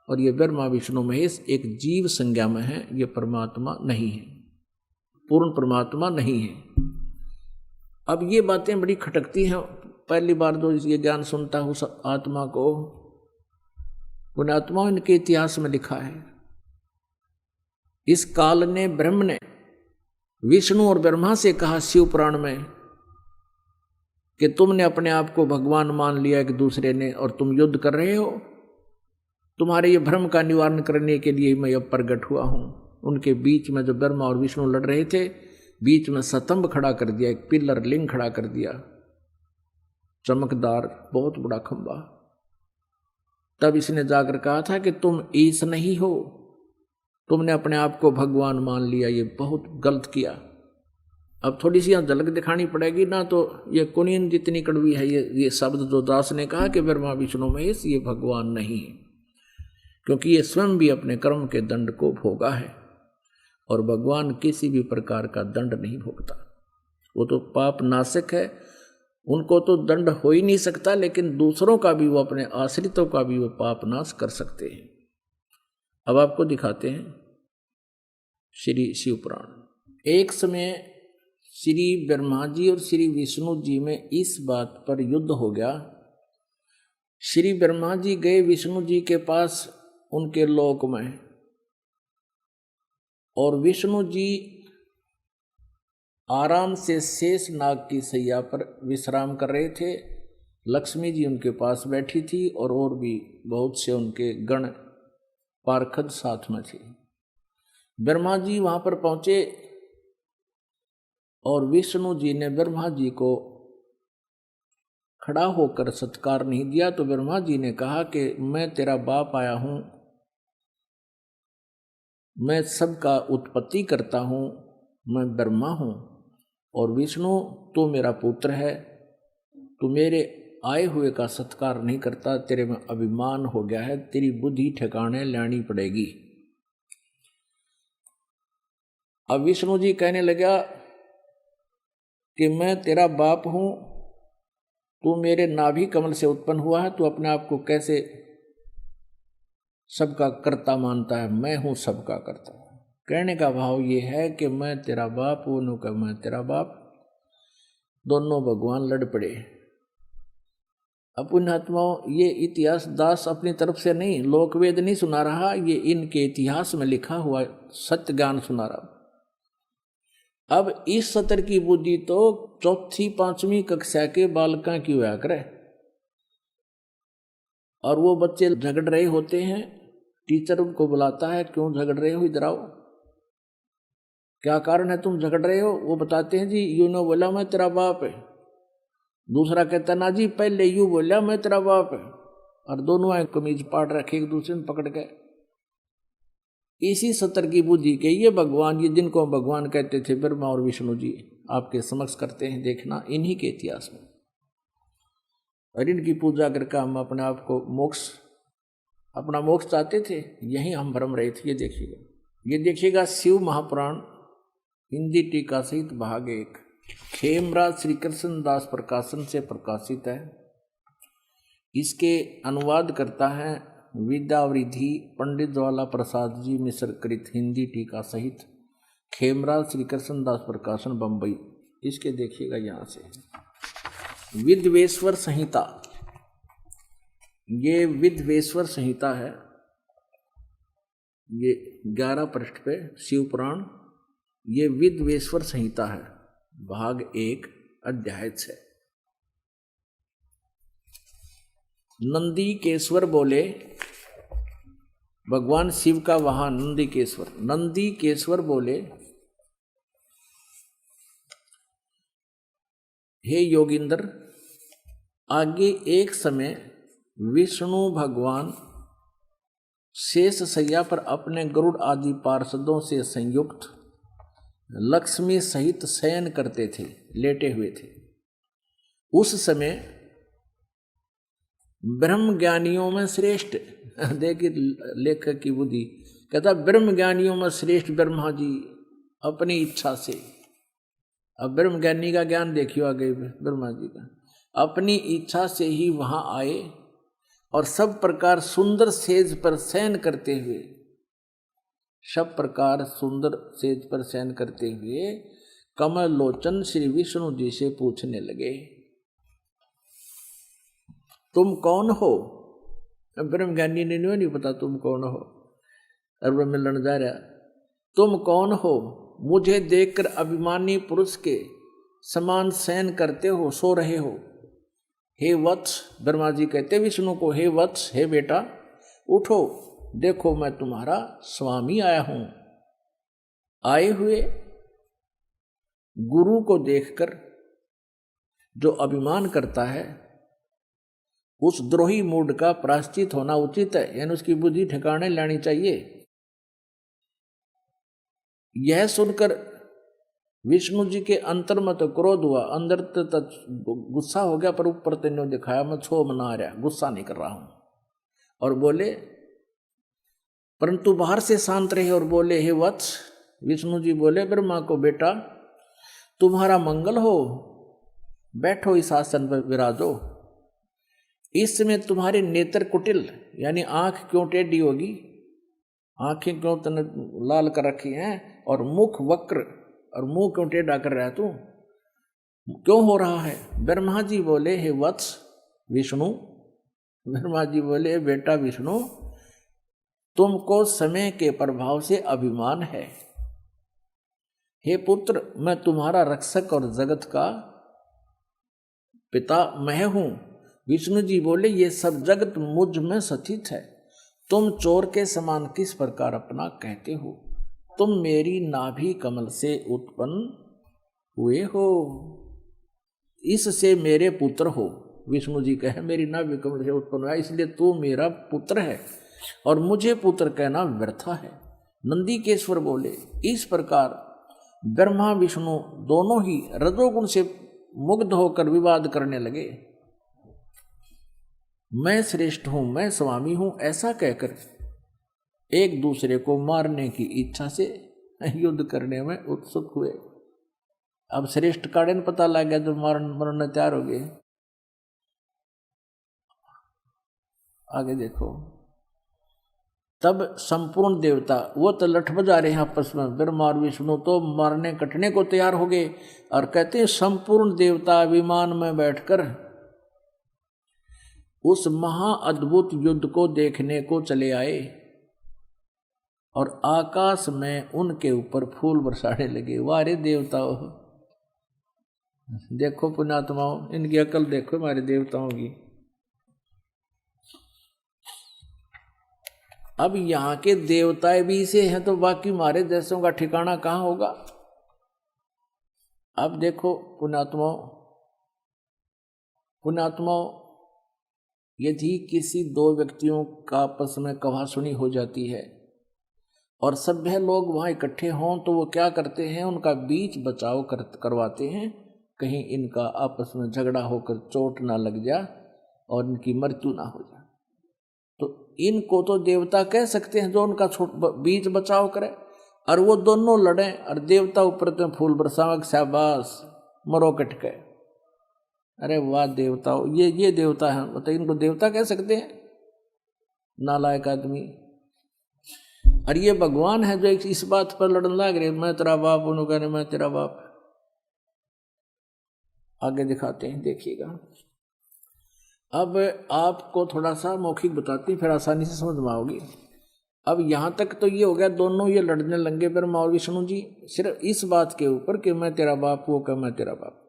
और ये ब्रह्मा विष्णु महेश एक जीव संज्ञा में है, ये परमात्मा नहीं है, पूर्ण परमात्मा नहीं है। अब ये बातें बड़ी खटकती हैं। पहली बार जो ये ज्ञान सुनता है उस आत्मा को, उन आत्माओं इनके इतिहास में लिखा है, इस काल ने ब्रह्म ने विष्णु और ब्रह्मा से कहा शिव पुराण में कि तुमने अपने आप को भगवान मान लिया एक दूसरे ने, और तुम युद्ध कर रहे हो, तुम्हारे ये भ्रम का निवारण करने के लिए मैं अब प्रकट हुआ हूं। उनके बीच में जो ब्रह्मा और विष्णु लड़ रहे थे, बीच में स्तंभ खड़ा कर दिया, एक पिलर लिंग खड़ा कर दिया, चमकदार बहुत बड़ा खंबा। तब इसने जाकर कहा था कि तुम ईश नहीं हो, तुमने अपने आप को भगवान मान लिया, ये बहुत गलत किया। अब थोड़ी सी यहाँ झलक दिखानी पड़ेगी ना, तो ये कुनीन जितनी कड़वी है ये शब्द जो दास ने कहा कि ब्रह्मा विष्णु महेश ये भगवान नहीं है, क्योंकि ये स्वयं भी अपने कर्म के दंड को भोगा है, और भगवान किसी भी प्रकार का दंड नहीं भोगता। वो तो पाप नाशक है, उनको तो दंड हो ही नहीं सकता, लेकिन दूसरों का भी वो, अपने आश्रितों का भी वो पाप नाश कर सकते हैं। अब आपको दिखाते हैं श्री शिव पुराण। एक समय श्री ब्रह्मा जी और श्री विष्णु जी में इस बात पर युद्ध हो गया। श्री ब्रह्मा जी गए विष्णु जी के पास उनके लोक में, और विष्णु जी आराम से शेष नाग की सैया पर विश्राम कर रहे थे। लक्ष्मी जी उनके पास बैठी थी, और भी बहुत से उनके गण पार्षद साथ में थे। ब्रह्मा जी वहां पर पहुंचे, और विष्णु जी ने ब्रह्मा जी को खड़ा होकर सत्कार नहीं दिया, तो ब्रह्मा जी ने कहा कि मैं तेरा बाप आया हूं, मैं सबका उत्पत्ति करता हूं, मैं ब्रह्मा हूं, और विष्णु तू मेरा पुत्र है, तू मेरे आए हुए का सत्कार नहीं करता, तेरे में अभिमान हो गया है, तेरी बुद्धि ठिकाने लानी पड़ेगी। अब विष्णु जी कहने लगा कि मैं तेरा बाप हूं, तू मेरे नाभि कमल से उत्पन्न हुआ है, तू अपने आप को कैसे सबका कर्ता मानता है? मैं हूं सबका कर्ता। कहने का भाव ये है कि मैं तेरा बाप हूं, नु का मैं तेरा बाप, दोनों भगवान लड़ पड़े। अपन आत्माओं, ये इतिहास दास अपनी तरफ से नहीं, लोकवेद नहीं सुना रहा, ये इनके इतिहास में लिखा हुआ सत्य ज्ञान सुना रहा। अब इस सत्र की बुद्धि तो चौथी पांचवी कक्षा के बालका की हुआ करे, और वो बच्चे झगड़ रहे होते हैं, टीचर उनको बुलाता है, क्यों झगड़ रहे हो, इधर आओ, क्या कारण है तुम झगड़ रहे हो? वो बताते हैं जी यूं ने बोला मैं तेरा बाप है। दूसरा कहता ना जी पहले यूं बोला मैं तेरा बाप है, और दोनों आए कमीज पाट रखे एक दूसरे में पकड़ के। इसी सत्र की बुद्धि के ये भगवान, ये जिनको भगवान कहते थे ब्रह्मा और विष्णु जी, आपके समक्ष करते हैं देखना, इन्हीं के इतिहास में। और इनकी पूजा करके हम अपने आप को मोक्ष, अपना मोक्ष चाहते थे, यही हम भ्रम रहे थे। ये देखिएगा शिव महापुराण हिंदी टीका सहित भाग 1, खेमराज श्री कृष्ण दास प्रकाशन से प्रकाशित है। इसके अनुवाद करता है विद्यावृद्धि पंडित ज्वाला प्रसाद जी मिश्र कृत, हिंदी टीका सहित, खेमराज श्री कृष्ण दास प्रकाशन बंबई। इसके देखिएगा यहाँ से विद्वेश्वर संहिता, ये विद्वेश्वर संहिता है, ये 11 पृष्ठ पे शिव पुराण, ये विद्वेश्वर संहिता है, भाग 1 अध्याय 6। नंदीकेश्वर बोले, भगवान शिव का वहां नंदीकेश्वर बोले, हे योगिंद्र, आगे एक समय विष्णु भगवान शेष सैया पर अपने गरुड़ आदि पार्षदों से संयुक्त लक्ष्मी सहित शयन करते थे, लेटे हुए थे। उस समय ब्रह्म ज्ञानियों में श्रेष्ठ, देखिए लेखक की बुद्धि, कहता ब्रह्म ज्ञानियों में श्रेष्ठ ब्रह्मा जी अपनी इच्छा से, अब ब्रह्म ज्ञानी का ज्ञान देखियो आगे ब्रह्मा जी का, अपनी इच्छा से ही वहां आए और सब प्रकार सुंदर सेज पर शयन करते हुए, सब प्रकार सुंदर सेज पर शयन करते हुए कमल लोचन श्री विष्णु जी से पूछने लगे, तुम कौन हो? ब्रह्मज्ञानी ने नहीं पता तुम कौन हो, और वह मिलने जा रहा, तुम कौन हो? मुझे देखकर अभिमानी पुरुष के समान शयन करते हो, सो रहे हो। हे वत्स, ब्रह्मा जी कहते विष्णु को, हे वत्स, हे बेटा उठो, देखो मैं तुम्हारा स्वामी आया हूं। आए हुए गुरु को देखकर जो अभिमान करता है उस द्रोही मूड का प्रायश्चित होना उचित है, यानी उसकी बुद्धि ठिकाने लानी चाहिए। यह सुनकर विष्णु जी के अंतर में तो क्रोध हुआ, अंदर तक गुस्सा हो गया, पर ऊपर तेने दिखाया मैं छो मना रहा, गुस्सा नहीं कर रहा हूं। और बोले, परंतु बाहर से शांत रहे और बोले, हे वत्स, विष्णु जी बोले ब्रह्मा को, बेटा तुम्हारा मंगल हो, बैठो इस आसन पर विराजो। इस समय तुम्हारे नेत्र कुटिल, यानी आंख क्यों टेढ़ी होगी, आंखें क्यों तने लाल कर रखी हैं, और मुख वक्र, और मुंह क्यों टेढ़ा कर रहा है तू, क्यों हो रहा है? ब्रह्मा जी बोले, हे वत्स विष्णु, ब्रह्मा जी बोले, बेटा विष्णु, तुमको समय के प्रभाव से अभिमान है। हे पुत्र, मैं तुम्हारा रक्षक और जगत का पिता मैं हूं। विष्णु जी बोले, ये सब जगत मुझ में स्थित है, तुम चोर के समान किस प्रकार अपना कहते हो? तुम मेरी नाभि कमल से उत्पन्न हुए हो, इससे मेरे पुत्र हो। विष्णु जी कहे, मेरी नाभि कमल से उत्पन्न हुआ, इसलिए तू मेरा पुत्र है, और मुझे पुत्र कहना व्यर्थ है। नंदीकेश्वर बोले, इस प्रकार ब्रह्मा विष्णु दोनों ही रजोगुण से मुग्ध होकर विवाद करने लगे। मैं श्रेष्ठ हूं, मैं स्वामी हूं, ऐसा कहकर एक दूसरे को मारने की इच्छा से युद्ध करने में उत्सुक हुए। अब श्रेष्ठ काड़े ने पता लग गया, जो मरने तैयार हो गए। आगे देखो, तब संपूर्ण देवता, वो तो लठ बजा रहे हैं आपस में, ब्रह्मा और विष्णु तो मारने कटने को तैयार हो गए, और कहते हैं संपूर्ण देवता विमान में बैठकर उस महा अद्भुत युद्ध को देखने को चले आए, और आकाश में उनके ऊपर फूल बरसाने लगे। वारे देवताओं, देखो पुण्यात्माओं, इनकी अकल देखो हमारे देवताओं की। अब यहाँ के देवताएं भी से हैं, तो बाकी हमारे देशों का ठिकाना कहाँ होगा? अब देखो पुण्यात्माओं, यदि किसी दो व्यक्तियों का आपस में कहासुनी हो जाती है और सभ्य लोग वहाँ इकट्ठे हों, तो वो क्या करते हैं, उनका बीच बचाव करवाते हैं, कहीं इनका आपस में झगड़ा होकर चोट ना लग जाए और इनकी मृत्यु ना हो जाए। तो इनको तो देवता कह सकते हैं, जो उनका बीच बचाव करे, और वो दोनों लड़े और देवता ऊपर तो फूल बरसावे, शाबाश मरो कटके। अरे वाह देवताओं, ये देवता है, मतलब इनको देवता कह सकते हैं? नालायक आदमी। और ये भगवान है जो इस बात पर लड़ने लग रहे, मैं तेरा बाप, उन्होंने कहने मैं तेरा बाप। आगे दिखाते हैं, देखिएगा। अब आपको थोड़ा सा मौखिक बताती, फिर आसानी से समझ में आओगी। अब यहाँ तक तो ये हो गया, दोनों ये लड़ने लगे ब्रह्मा और विष्णु जी, सिर्फ इस बात के ऊपर कि मैं तेरा बाप, वो कह मैं तेरा बाप।